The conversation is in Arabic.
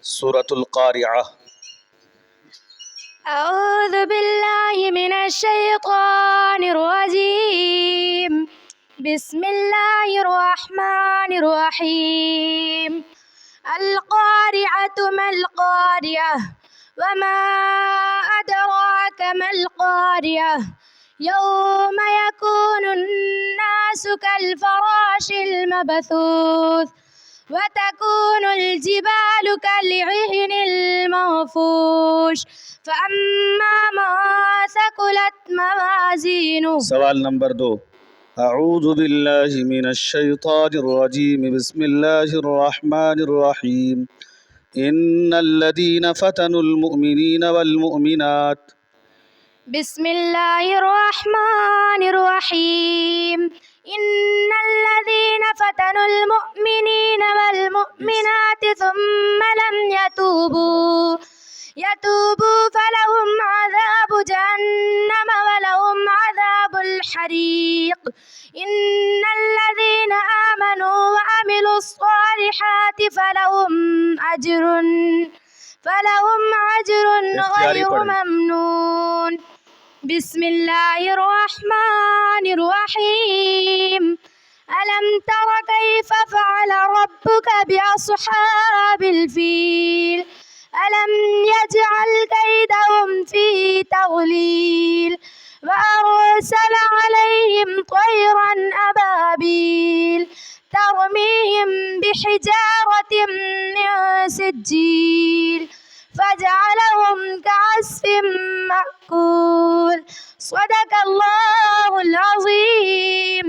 সূরাতুল কারিআহ। أعوذ بالله من الشيطان الرجيم. بسم الله الرحمن الرحيم. القارعة ما القارعة وما أدراك ما القارعة يوم يكون الناس كالفراش المبثوث وتكون الجبال كالعهن المنفوش فأما من ثقلت موازينه. سوال نمبر 2. أعوذ بالله من الشيطان الرجيم. بسم الله الرحمن الرحيم. إن الذين فتنوا المؤمنين والمؤمنات. بسم الله الرحمن الرحيم. إن الذين فتنوا المؤمنين والمؤمنات ثم لم يتوبوا فلهم عذاب جهنم ولهم عذاب الحريق. إن الذين آمنوا وعملوا الصالحات فلهم أجر غير ممنون. بسم الله الرحمن الرحيم. ألم تر كيف فعل ربك بأصحاب الفيل؟ ألم يجعل كيدهم في تضليل وأرسل عليهم طيرا أبابيل ترميهم بحجارة من سجيل فجعلهم كعصف مأكول. صدق الله العظيم.